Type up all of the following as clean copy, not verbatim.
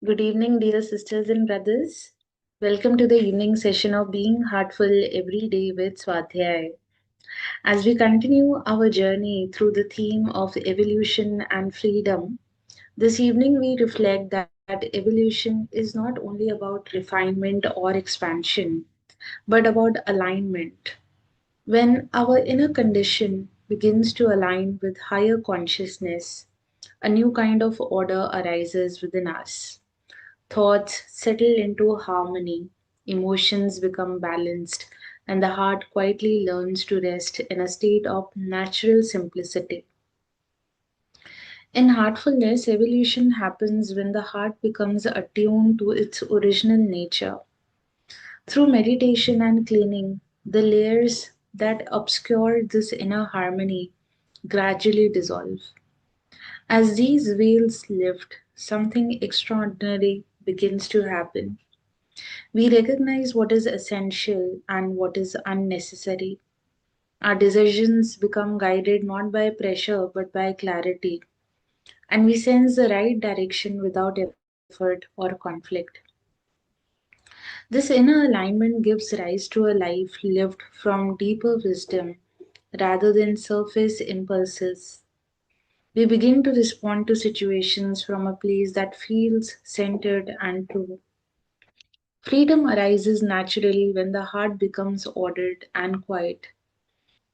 Good evening, dear sisters and brothers. Welcome to the evening session of Being Heartful Every Day with Swadhyaya. As we continue our journey through the theme of evolution and freedom, this evening we reflect that evolution is not only about refinement or expansion, but about alignment. When our inner condition begins to align with higher consciousness, a new kind of order arises within us. Thoughts settle into harmony, emotions become balanced, and the heart quietly learns to rest in a state of natural simplicity. In heartfulness, evolution happens when the heart becomes attuned to its original nature. Through meditation and cleaning, the layers that obscure this inner harmony gradually dissolve. As these veils lift, something extraordinary begins to happen. We recognize what is essential and what is unnecessary. Our decisions become guided not by pressure but by clarity, and we sense the right direction without effort or conflict. This inner alignment gives rise to a life lived from deeper wisdom rather than surface impulses. We begin to respond to situations from a place that feels centered and true. Freedom arises naturally when the heart becomes ordered and quiet.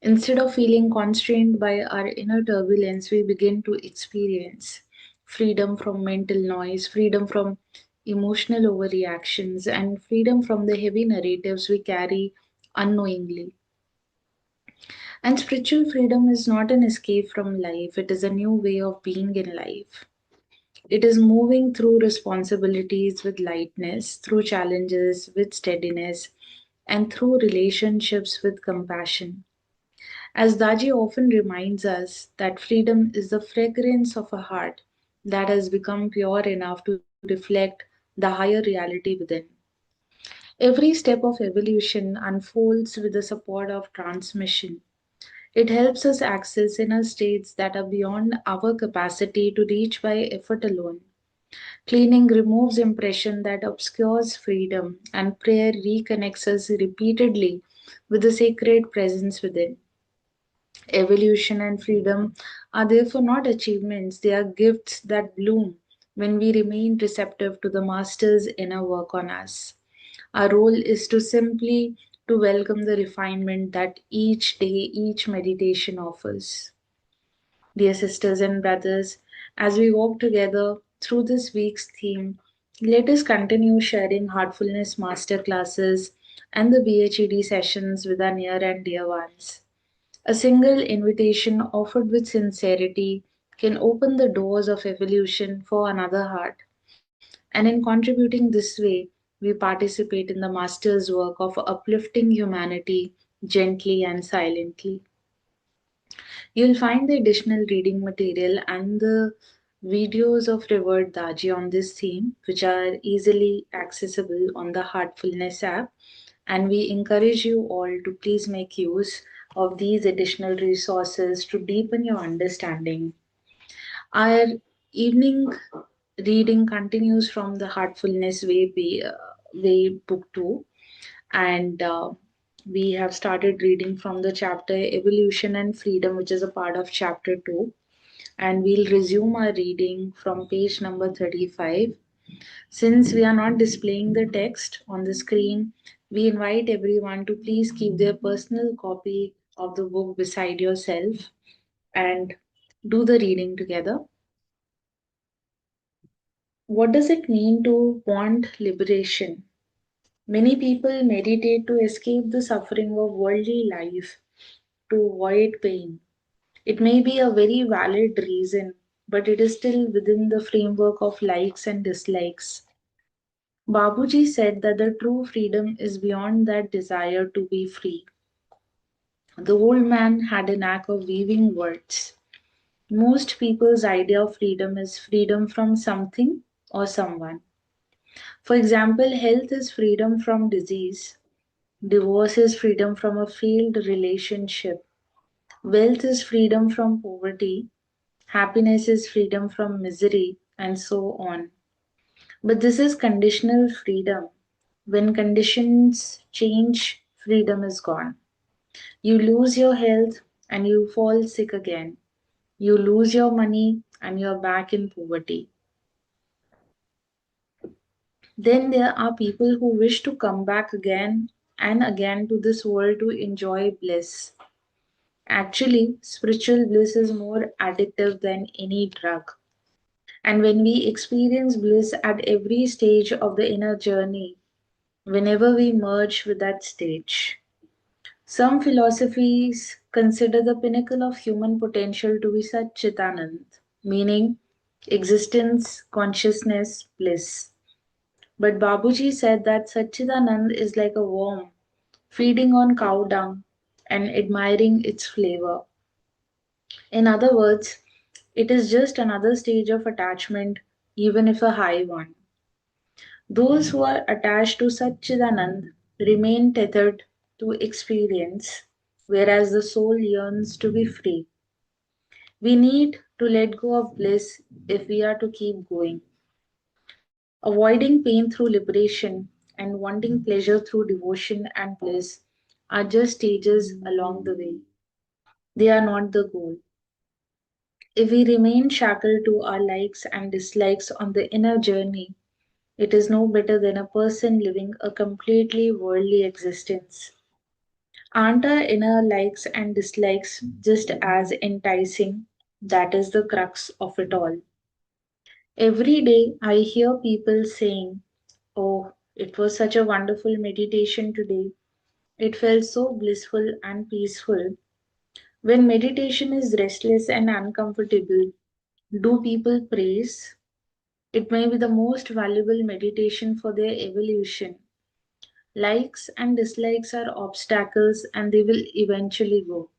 Instead of feeling constrained by our inner turbulence, we begin to experience freedom from mental noise, freedom from emotional overreactions, and freedom from the heavy narratives we carry unknowingly. And spiritual freedom is not an escape from life, it is a new way of being in life. It is moving through responsibilities with lightness, through challenges with steadiness, and through relationships with compassion. As Daji often reminds us that freedom is the fragrance of a heart that has become pure enough to reflect the higher reality within. Every step of evolution unfolds with the support of transmission. It helps us access inner states that are beyond our capacity to reach by effort alone. Cleaning removes impression that obscures freedom, and prayer reconnects us repeatedly with the sacred presence within. Evolution and freedom are therefore not achievements, they are gifts that bloom when we remain receptive to the Master's inner work on us. Our role is to simply to welcome the refinement that each day, each meditation offers. Dear sisters and brothers, as we walk together through this week's theme, let us continue sharing heartfulness master classes and the BHED sessions with our near and dear ones. A single invitation offered with sincerity can open the doors of evolution for another heart. And in contributing this way, we participate in the Master's work of uplifting humanity gently and silently. You'll find the additional reading material and the videos of Revered Daji on this theme, which are easily accessible on the Heartfulness app. And we encourage you all to please make use of these additional resources to deepen your understanding. Our evening reading continues from the Heartfulness Way Book 2, and we have started reading from the chapter Evolution and Freedom, which is a part of chapter 2. And we'll resume our reading from page number 35. Since we are not displaying the text on the screen, we invite everyone to please keep their personal copy of the book beside yourself and do the reading together. What does it mean to want liberation? Many people meditate to escape the suffering of worldly life, to avoid pain. It may be a very valid reason, but it is still within the framework of likes and dislikes. Babuji said that the true freedom is beyond that desire to be free. The old man had a knack of weaving words. Most people's idea of freedom is freedom from something or someone. For example, health is freedom from disease, divorce is freedom from a failed relationship, wealth is freedom from poverty, happiness is freedom from misery, and so on. But this is conditional freedom. When conditions change, freedom is gone. You lose your health and you fall sick again. You lose your money and you're back in poverty. Then there are people who wish to come back again and again to this world to enjoy bliss. Actually, spiritual bliss is more addictive than any drug. And when we experience bliss at every stage of the inner journey, whenever we merge with that stage, some philosophies consider the pinnacle of human potential to be Satchitanand, meaning existence, consciousness, bliss. But Babuji said that Satchitanand is like a worm feeding on cow dung and admiring its flavor. In other words, it is just another stage of attachment, even if a high one. Those who are attached to Satchidanand remain tethered to experience, whereas the soul yearns to be free. We need to let go of bliss if we are to keep going. Avoiding pain through liberation and wanting pleasure through devotion and bliss are just stages along the way. They are not the goal. If we remain shackled to our likes and dislikes on the inner journey, it is no better than a person living a completely worldly existence. Aren't our inner likes and dislikes just as enticing? That is the crux of it all. Every day I hear people saying, "Oh, it was such a wonderful meditation today. It felt so blissful and peaceful." When meditation is restless and uncomfortable, do people praise? It may be the most valuable meditation for their evolution. Likes and dislikes are obstacles and they will eventually go.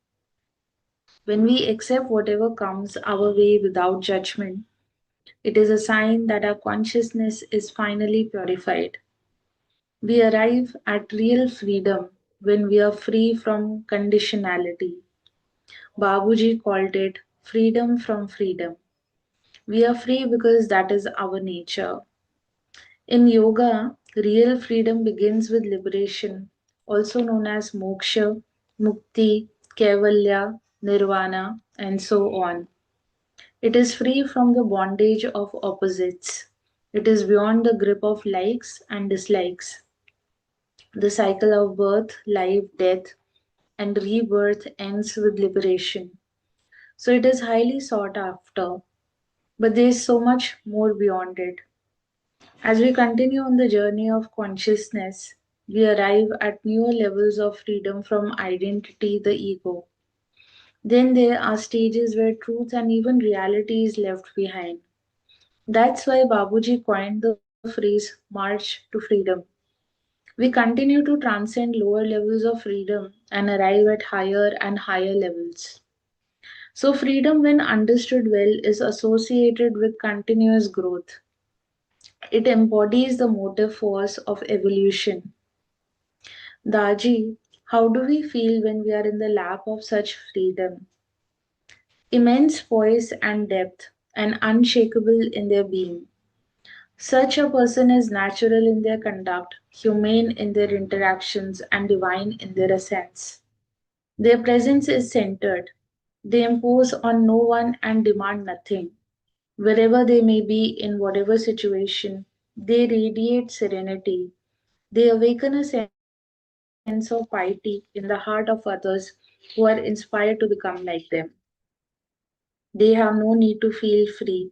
When we accept whatever comes our way without judgment, it is a sign that our consciousness is finally purified. We arrive at real freedom when we are free from conditionality. Babuji called it freedom from freedom. We are free because that is our nature. In yoga, real freedom begins with liberation, also known as moksha, mukti, kaivalya, nirvana, and so on. It is free from the bondage of opposites. It is beyond the grip of likes and dislikes. The cycle of birth, life, death, and rebirth ends with liberation. So it is highly sought after, but there is so much more beyond it. As we continue on the journey of consciousness, we arrive at newer levels of freedom from identity, the ego. Then there are stages where truth and even reality is left behind. That's why Babuji coined the phrase march to freedom. We continue to transcend lower levels of freedom and arrive at higher and higher levels. So, freedom, when understood well, is associated with continuous growth. It embodies the motive force of evolution. Daji, how do we feel when we are in the lap of such freedom? Immense poise and depth, and unshakable in their being. Such a person is natural in their conduct, humane in their interactions, and divine in their essence. Their presence is centered. They impose on no one and demand nothing. Wherever they may be, in whatever situation, they radiate serenity. They awaken a sense of piety in the heart of others who are inspired to become like them. They have no need to feel free.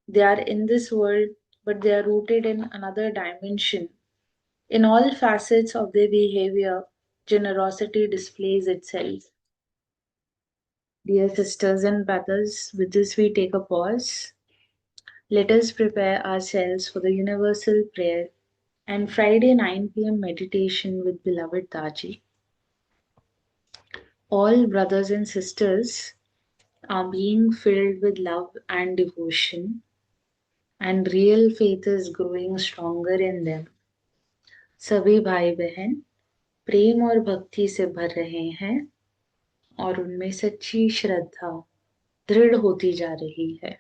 They are in this world, but they are rooted in another dimension. In all facets of their behavior, generosity displays itself. Dear sisters and brothers, with this we take a pause. Let us prepare ourselves for the universal prayer and Friday 9 p.m. meditation with beloved Taji. All brothers and sisters are being filled with love and devotion, and real faith is growing stronger in them. सभी भाई बहन प्रेम और भक्ति से भर रहे हैं और उनमें सच्ची श्रद्धा दृढ़ होती जा रही है.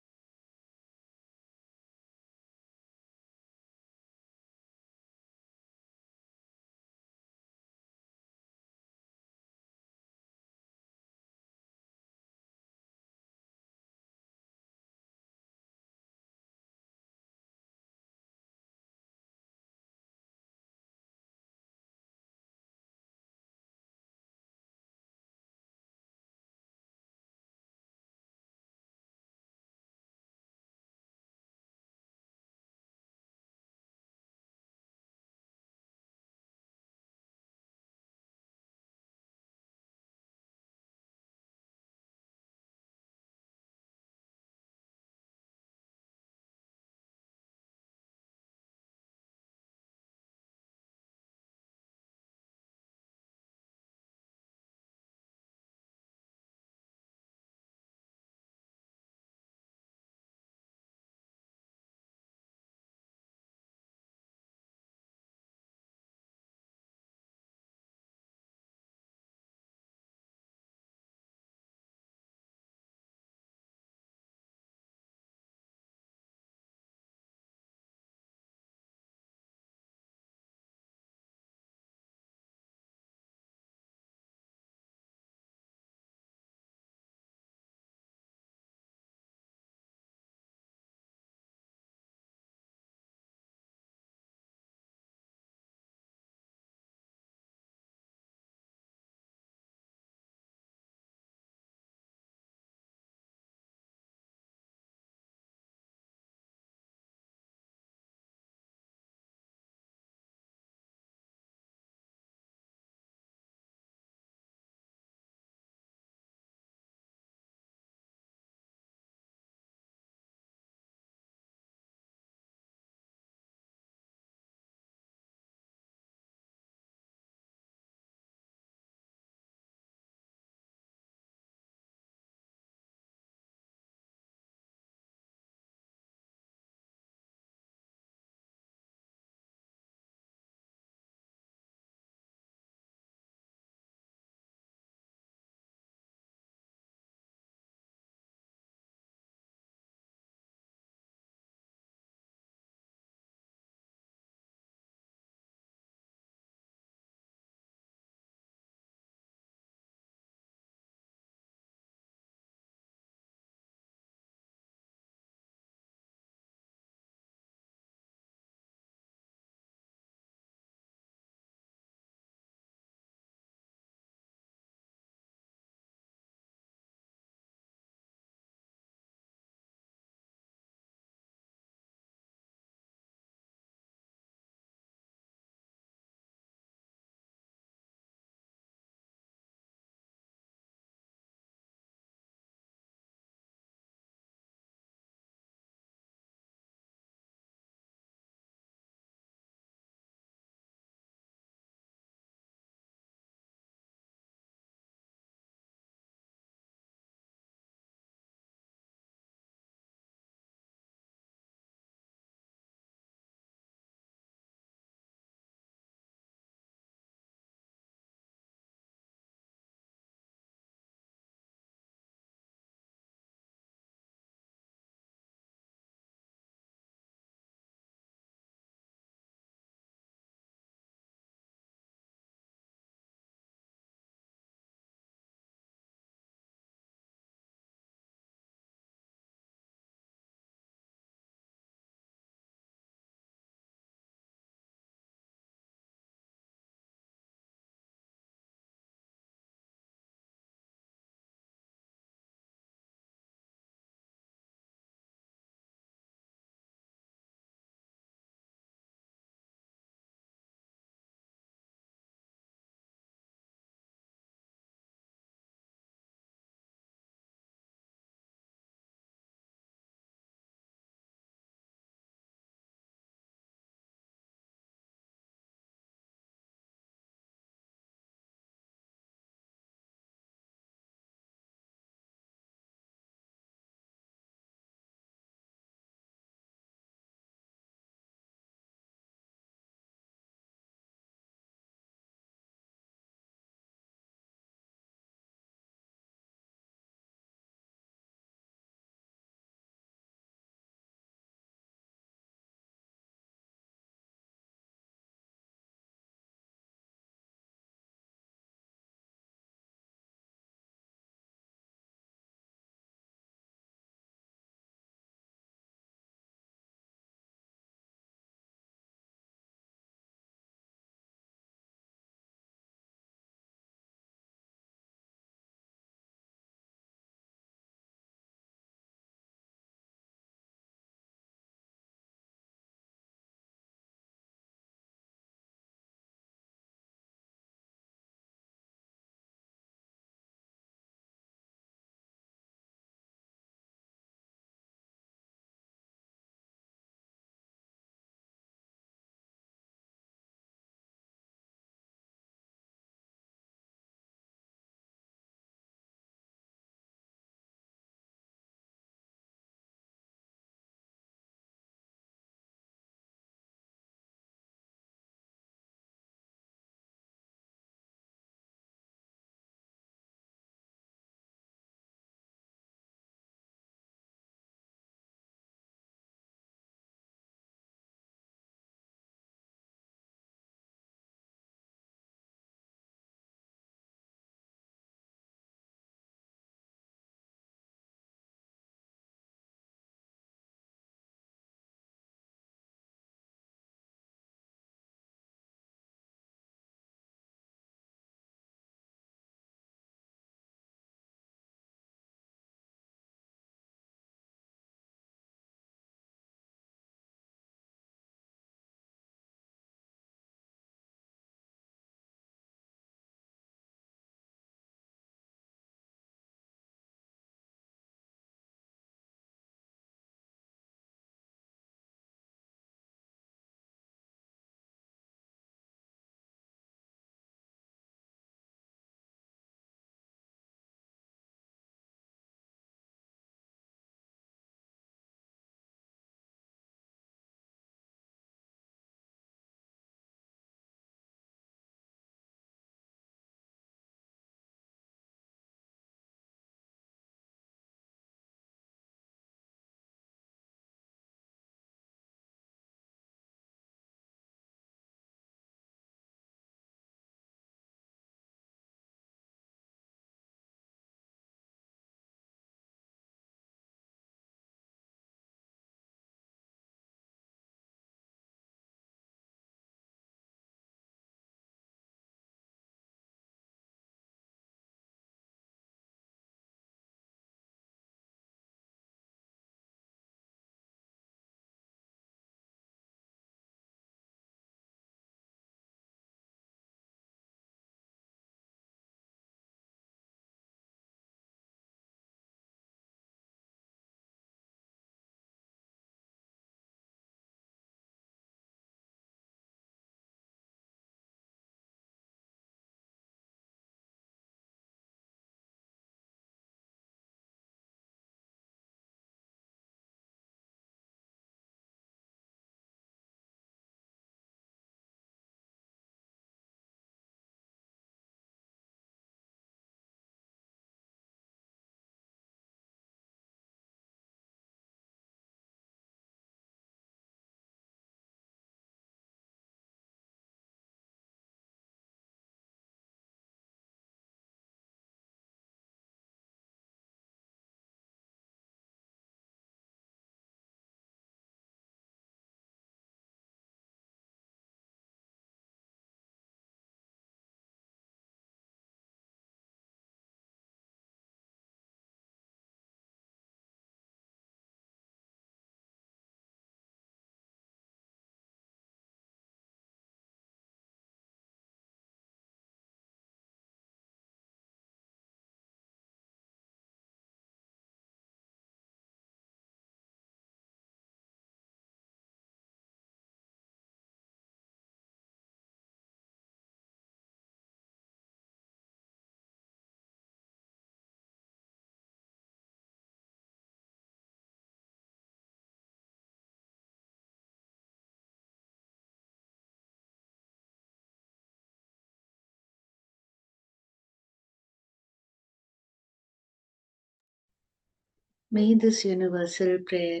May this universal prayer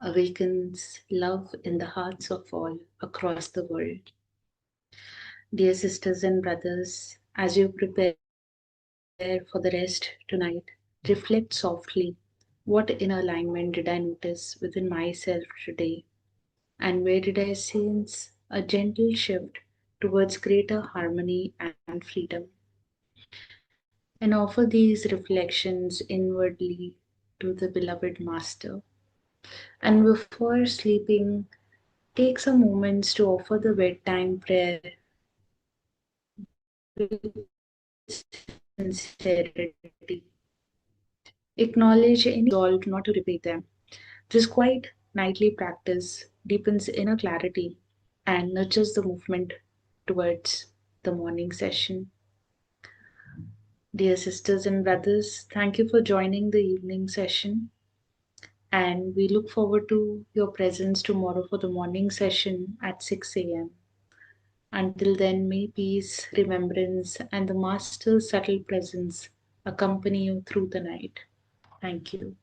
awakens love in the hearts of all across the world. Dear sisters and brothers, as you prepare for the rest tonight, reflect softly. What inner alignment did I notice within myself today? And where did I sense a gentle shift towards greater harmony and freedom? And offer these reflections inwardly to the beloved Master. And before sleeping, take some moments to offer the bedtime prayer with sincerity. Acknowledge any resolve not to repeat them. This quiet nightly practice deepens inner clarity and nurtures the movement towards the morning session. Dear sisters and brothers, thank you for joining the evening session. And we look forward to your presence tomorrow for the morning session at 6 a.m. Until then, may peace, remembrance, and the Master's subtle presence accompany you through the night. Thank you.